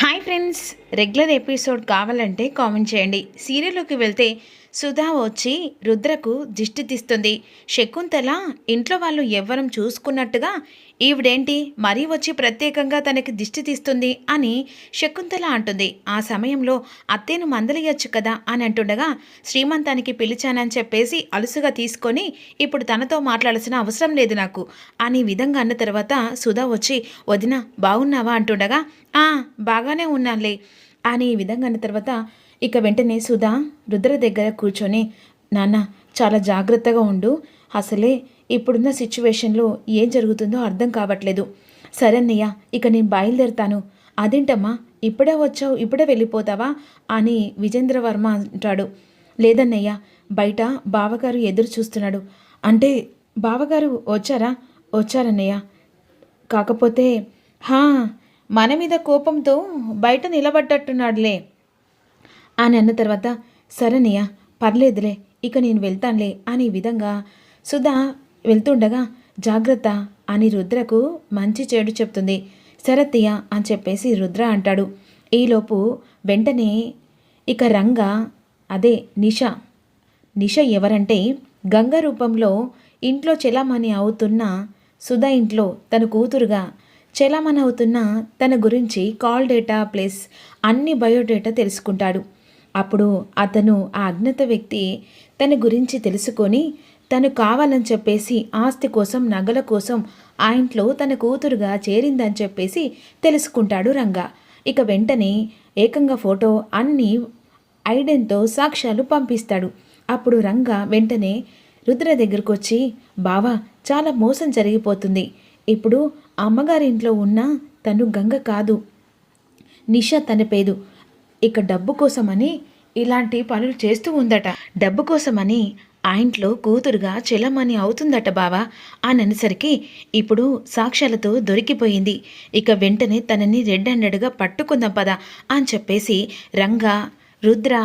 Hi friends, regular episode కావాలంటే comment చేయండి. సీరియల్లోకి వెళ్తే సుధా వచ్చి రుద్రకు దిష్టి తీస్తుంది. శకుంతల ఇంట్లో వాళ్ళు ఎవ్వరం చూసుకున్నట్టుగా ఈవిడేంటి మరీ వచ్చి ప్రత్యేకంగా తనకి దిష్టి తీస్తుంది అని శకుంతల అంటుంది. ఆ సమయంలో అత్తేను మందలియచ్చు కదా అని అంటుండగా శ్రీమంతానికి పిలిచానని చెప్పేసి అలుసుగా తీసుకొని ఇప్పుడు తనతో మాట్లాడాల్సిన అవసరం లేదు నాకు అని విధంగా అన్న తర్వాత సుధా వచ్చి వదిన బాగున్నావా అంటుండగా బాగానే ఉన్నానులే అని ఈ విధంగా అన్న తర్వాత ఇక వెంటనే సుధా రుద్ర దగ్గర కూర్చొని నాన్న చాలా జాగ్రత్తగా ఉండు, అసలే ఇప్పుడున్న సిచ్యువేషన్లో ఏం జరుగుతుందో అర్థం కావట్లేదు. సరే అన్నయ్య, ఇక నేను బయలుదేరుతాను. అదేంటమ్మా ఇప్పుడే వచ్చావు, ఇప్పుడే వెళ్ళిపోతావా అని విజేంద్రవర్మ అంటాడు. లేదన్నయ్య, బయట బావగారు ఎదురు చూస్తున్నాడు. అంటే బావగారు వచ్చారన్నయ్య. కాకపోతే మన మీద కోపంతో బయట నిలబడ్డట్టున్నాడులే అని అన్న తర్వాత సరేనయ్య పర్లేదులే, ఇక నేను వెళ్తానులే అని విధంగా సుధా వెళ్తుండగా జాగ్రత్త అని రుద్రకు మంచి చెడు చెప్తుంది. సరత్తయ్య అని చెప్పేసి రుద్ర అంటాడు. ఈలోపు వెంటనే ఇక రంగ అదే నిష ఎవరంటే గంగ రూపంలో ఇంట్లో చెలామణి అవుతున్న సుధా ఇంట్లో తన కూతురుగా చెలామణి అవుతున్న తన గురించి కాల్ డేటా ప్లస్ అన్ని బయోడేటా తెలుసుకుంటాడు. అప్పుడు అతను ఆ అజ్ఞాత వ్యక్తి తన గురించి తెలుసుకొని తను కావాలని చెప్పేసి ఆస్తి కోసం నగల కోసం ఆ ఇంట్లో తన కూతురుగా చేరిందని చెప్పేసి తెలుసుకుంటాడు రంగ. ఇక వెంటనే ఏకంగా ఫోటో అన్ని ఐడెంట్తో సాక్ష్యాలు పంపిస్తాడు. అప్పుడు రంగ వెంటనే రుద్ర దగ్గరకు వచ్చి బావా చాలా మోసం జరిగిపోతుంది, ఇప్పుడు అమ్మగారి ఇంట్లో ఉన్న తను గంగ కాదు, నిష తన పేరు. ఇక డబ్బు కోసమని ఇలాంటి పనులు చేస్తూ ఉందట, డబ్బు కోసమని ఆ ఇంట్లో కూతురుగా చెల్లమని అవుతుందట బావా అని అనేసరికి ఇప్పుడు సాక్ష్యాలతో దొరికిపోయింది. ఇక వెంటనే తనని రెడ్ హ్యాండెడ్గా పట్టుకుందాం పదా అని చెప్పేసి రంగ, రుద్ర,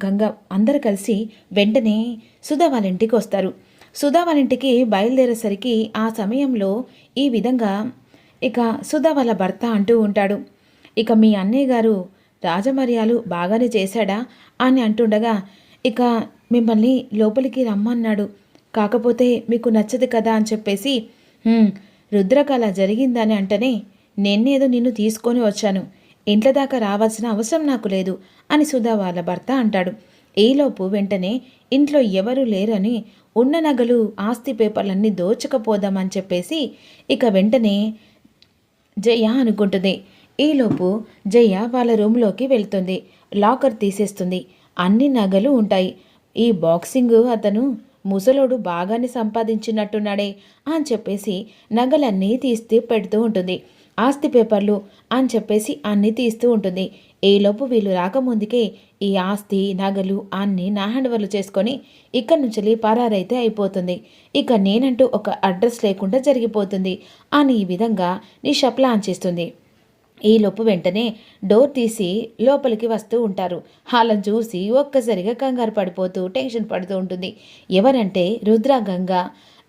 గంగ అందరు కలిసి వెంటనే సుధా వాళ్ళ ఇంటికి వస్తారు. సుధా వాళ్ళ ఇంటికి బయలుదేరేసరికి ఆ సమయంలో ఈ విధంగా ఇక సుధా వాళ్ళ భర్త అంటూ ఉంటాడు. ఇక మీ అన్నయ్య గారు రాజమర్యాలు బాగానే చేశాడా అని అంటుండగా ఇక మిమ్మల్ని లోపలికి రమ్మన్నాడు, కాకపోతే మీకు నచ్చదు కదా అని చెప్పేసి రుద్రకు అలా జరిగిందని అంటేనే నేనేదో నిన్ను తీసుకొని వచ్చాను, ఇంట్లో దాకా రావాల్సిన అవసరం నాకు లేదు అని సుధా వాళ్ళ భర్త అంటాడు. ఈలోపు వెంటనే ఇంట్లో ఎవరూ లేరని ఉన్న నగలు ఆస్తి పేపర్లన్నీ దోచకపోదామని చెప్పేసి ఇక వెంటనే జయ అనుకుంటుంది. ఈలోపు జయ వాళ్ళ రూమ్లోకి వెళ్తుంది, లాకర్ తీసేస్తుంది, అన్ని నగలు ఉంటాయి. ఈ బాక్సింగ్ అతను ముసలోడు బాగానే సంపాదించినట్టున్నాడే అని చెప్పేసి నగలన్నీ తీస్తూ పెడుతూ ఉంటుంది, ఆస్తి పేపర్లు అని చెప్పేసి అన్నీ తీస్తూ ఉంటుంది. ఈలోపు వీళ్ళు రాకముందుకే ఈ ఆస్తి నగలు అన్నీ నా హ్యాండ్ ఓవర్లు చేసుకొని ఇక్కడి నుంచి పరారైతే అయిపోతుంది, ఇక నేనంటూ ఒక అడ్రస్ లేకుండా జరిగిపోతుంది అని ఈ విధంగా నిష ప్లాన్ చేస్తుంది. ఈలోపు వెంటనే డోర్ తీసి లోపలికి వస్తూ ఉంటారు. వాళ్ళని చూసి ఒక్కసారిగా కంగారు పడిపోతూ టెన్షన్ పడుతూ ఉంటుంది. ఎవరంటే రుద్ర, గంగ,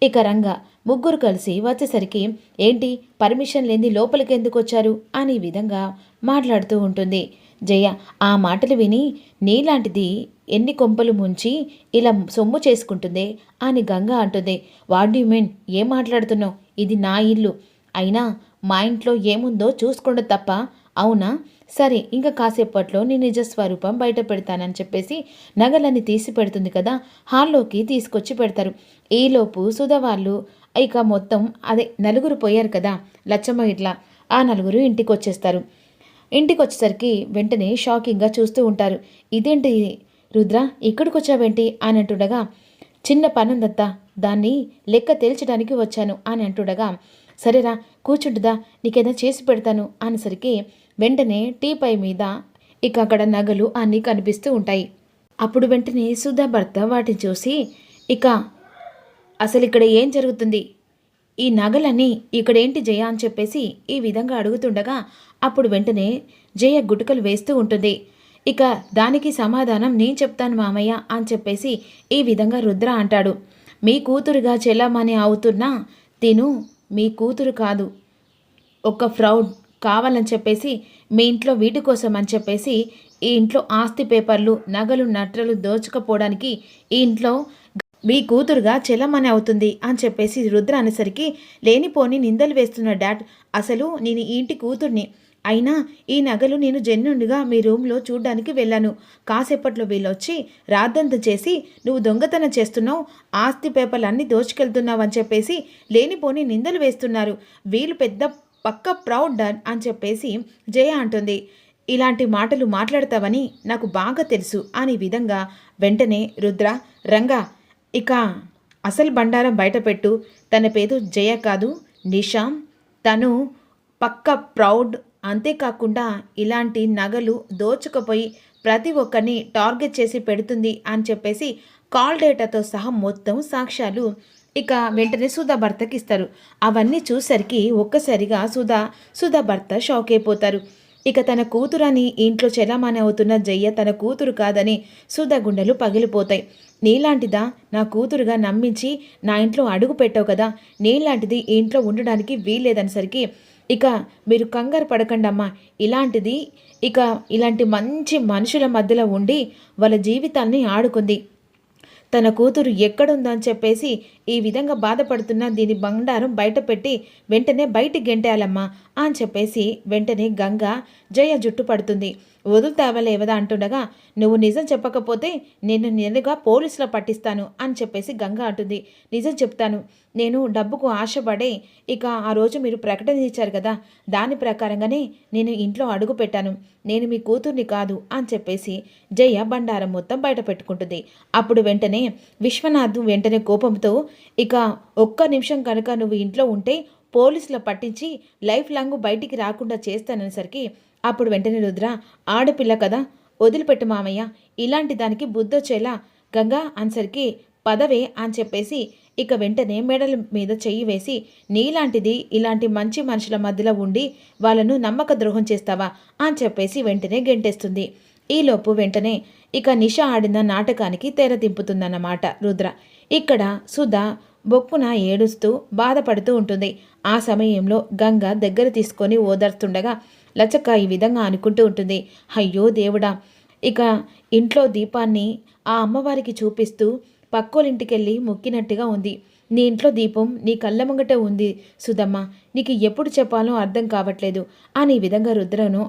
ఇక రంగ ముగ్గురు కలిసి వచ్చేసరికి ఏంటి పర్మిషన్ లేని లోపలికి ఎందుకు వచ్చారు అని ఈ విధంగా మాట్లాడుతూ ఉంటుంది. జయ ఆ మాటలు విని నీలాంటిది ఎన్ని కొంపలు ముంచి ఇలా సొమ్ము చేసుకుంటుందే అని గంగ అంటుంది. వాట్ డూ మీన్, ఏం మాట్లాడుతున్నావు, ఇది నా ఇల్లు, అయినా మా ఇంట్లో ఏముందో చూసుకోండి తప్ప, అవునా సరే ఇంకా కాసేపట్లో నీ నిజస్వరూపం బయట పెడతానని చెప్పేసి నగలన్నీ తీసి పెడుతుంది కదా, హాల్లోకి తీసుకొచ్చి పెడతారు. ఈలోపు సుధా వాళ్ళు ఇక మొత్తం అదే నలుగురు పోయారు కదా లచ్చమ్మ ఇట్లా, ఆ నలుగురు ఇంటికి వచ్చేస్తారు. ఇంటికి వచ్చేసరికి వెంటనే షాకింగ్గా చూస్తూ ఉంటారు. ఇదేంటి రుద్ర ఇక్కడికి వచ్చావేంటి అని అంటుండగా చిన్న పనుందత్తా, దాన్ని లెక్క తేల్చడానికి వచ్చాను అని అంటుండగా సరేరా కూర్చుంటుందా నీకేదో చేసి పెడతాను అనేసరికి వెంటనే టీపై మీద ఇక అక్కడ నగలు అన్నీ కనిపిస్తూ ఉంటాయి. అప్పుడు వెంటనే సుధా భర్త వాటిని చూసి ఇక అసలు ఇక్కడ ఏం జరుగుతుంది, ఈ నగలన్నీ ఇక్కడేంటి జయ అని చెప్పేసి ఈ విధంగా అడుగుతుండగా అప్పుడు వెంటనే జయ గుటకలు వేస్తూ ఉంటుంది. ఇక దానికి సమాధానం నేను చెప్తాను మామయ్య అని చెప్పేసి ఈ విధంగా రుద్ర అంటాడు. మీ కూతురుగా చెల్లమని అవుతున్నా తిను మీ కూతురు కాదు, ఒక ఫ్రౌడ్ కావాలని చెప్పేసి మీ ఇంట్లో వీటి కోసం అని చెప్పేసి ఈ ఇంట్లో ఆస్తి పేపర్లు నగలు నట్రలు దోచుకపోవడానికి ఈ ఇంట్లో మీ కూతురుగా చెల్లమని అవుతుంది అని చెప్పేసి రుద్ర అనేసరికి లేనిపోని నిందలు వేస్తున్న డాడ్, అసలు నేను ఈ ఇంటి కూతుర్ని అయినా ఈ నగలు నేను జెన్యున్గా మీ రూమ్లో చూడ్డానికి వెళ్ళాను. కాసేపట్లో వీళ్ళొచ్చి రాద్దంతం చేసి నువ్వు దొంగతనం చేస్తున్నావు, ఆస్తి పేపర్లు అన్నీ దోచుకెళ్తున్నావు అని చెప్పేసి లేనిపోని నిందలు వేస్తున్నారు. వీళ్ళు పెద్ద పక్క ప్రౌడ్ డాడ్ అని చెప్పేసి జయ అంటుంది. ఇలాంటి మాటలు మాట్లాడతావని నాకు బాగా తెలుసు అని విధంగా వెంటనే రుద్ర, రంగా ఇక అసలు బండారం బయటపెట్టు, తన పేరు జయ కాదు నిషా, తను పక్క ప్రౌడ్, అంతేకాకుండా ఇలాంటి నగలు దోచుకుపోయి ప్రతి ఒక్కరిని టార్గెట్ చేసి పెడుతుంది అని చెప్పేసి కాల్ డేటాతో సహా మొత్తం సాక్ష్యాలు ఇక వెంటనే సుధా భర్తకి ఇస్తారు. అవన్నీ చూసరికి ఒక్కసారిగా సుధా భర్త షాక్ అయిపోతారు. ఇక తన కూతురని ఇంట్లో చెలామణి అవుతున్న జయ్య తన కూతురు కాదని సుధా గుండెలు పగిలిపోతాయి. నీలాంటిదా నా కూతురుగా నమ్మించి నా ఇంట్లో అడుగు పెట్టావు కదా, నీలాంటిది ఈ ఇంట్లో ఉండడానికి వీల్లేదనేసరికి ఇక మీరు కంగారు పడకండమ్మా, ఇలాంటి మంచి మనుషుల మధ్యలో ఉండి వాళ్ళ జీవితాల్ని ఆడుకుంది. తన కూతురు ఎక్కడుందో అని చెప్పేసి ఈ విధంగా బాధపడుతున్న దీని బండారం బయట పెట్టి వెంటనే బయటికి గెంటేయాలమ్మా అని చెప్పేసి వెంటనే గంగ జయ జుట్టు పడుతుంది. వదులుతావలేవదా అంటుండగా, నువ్వు నిజం చెప్పకపోతే నేను నేరుగా పోలీసులో పట్టిస్తాను అని చెప్పేసి గంగ అంటుంది. నిజం చెప్తాను, నేను డబ్బుకు ఆశపడే ఇక ఆ రోజు మీరు ప్రకటన ఇచ్చారు కదా, దాని ప్రకారంగానే నేను ఇంట్లో అడుగు పెట్టాను, నేను మీ కూతుర్ని కాదు అని చెప్పేసి జయ బండారం మొత్తం బయట పెట్టుకుంటుంది. అప్పుడు వెంటనే విశ్వనాథ్ వెంటనే కోపంతో, ఇక ఒక్క నిమిషం కనుక నువ్వు ఇంట్లో ఉంటే పోలీసులో పట్టించి లైఫ్ లాంగ్ బయటికి రాకుండా చేస్తాననేసరికి అప్పుడు వెంటనే రుద్ర, ఆడపిల్ల కదా వదిలిపెట్టు మామయ్య, ఇలాంటి దానికి బుద్ధొచ్చేలా గంగా అన్సరికి పదవే అని చెప్పేసి ఇక వెంటనే మెడల మీద చెయ్యి వేసి, నీలాంటిది ఇలాంటి మంచి మనుషుల మధ్యలో ఉండి వాళ్ళను నమ్మక ద్రోహం చేస్తావా అని చెప్పేసి వెంటనే గెంటేస్తుంది. ఈలోపు వెంటనే ఇక నిష ఆడిన నాటకానికి తెర దింపుతుందన్నమాట రుద్ర. ఇక్కడ సుధా బొక్కున ఏడుస్తూ బాధపడుతూ ఉంటుంది. ఆ సమయంలో గంగ దగ్గర తీసుకొని ఓదార్తుండగా లచ్చక్క ఈ విధంగా అనుకుంటూ ఉంటుంది, అయ్యో దేవుడా, ఇక ఇంట్లో దీపాన్ని ఆ అమ్మవారికి చూపిస్తూ పక్కోలింటికెళ్ళి మొక్కినట్టుగా ఉంది. నీ ఇంట్లో దీపం నీ కళ్ళ ముంగటే ఉంది సుధమ్మ, నీకు ఎప్పుడు చెప్పాలో అర్థం కావట్లేదు అని ఈ విధంగా రుద్రను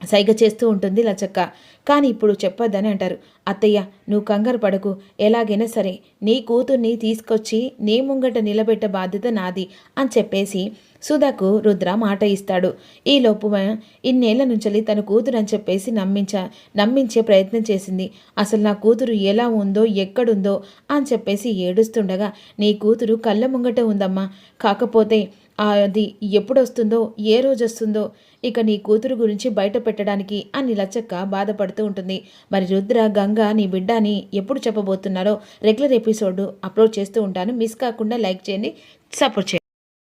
సైగ చేస్తూ ఉంటుంది లచ్చక్క. కానీ ఇప్పుడు చెప్పొద్దని అంటారు. అత్తయ్య నువ్వు కంగారు పడకు, ఎలాగైనా సరే నీ కూతుర్ని తీసుకొచ్చి నీ ముంగట నిలబెట్టే బాధ్యత నాది అని చెప్పేసి సుధాకు రుద్ర మాట ఇస్తాడు. ఈలోపు ఇన్నేళ్ల నుంచి తన కూతురు అని చెప్పేసి నమ్మించే ప్రయత్నం చేసింది. అసలు నా కూతురు ఎలా ఉందో ఎక్కడుందో అని చెప్పేసి ఏడుస్తుండగా, నీ కూతురు కళ్ళ ముంగట ఉందమ్మా, కాకపోతే అది ఎప్పుడు వస్తుందో ఏ రోజు వస్తుందో ఇక నీ కూతురు గురించి బయట పెట్టడానికి అని లచ్చక్క బాధపడుతూ ఉంటుంది. మరి రుద్ర గంగ నీ బిడ్డ అని ఎప్పుడు చెప్పబోతున్నారో రెగ్యులర్ ఎపిసోడ్ అప్లోడ్ చేస్తూ ఉంటాను. మిస్ కాకుండా లైక్ చేయండి, సపోర్ట్ చేయండి.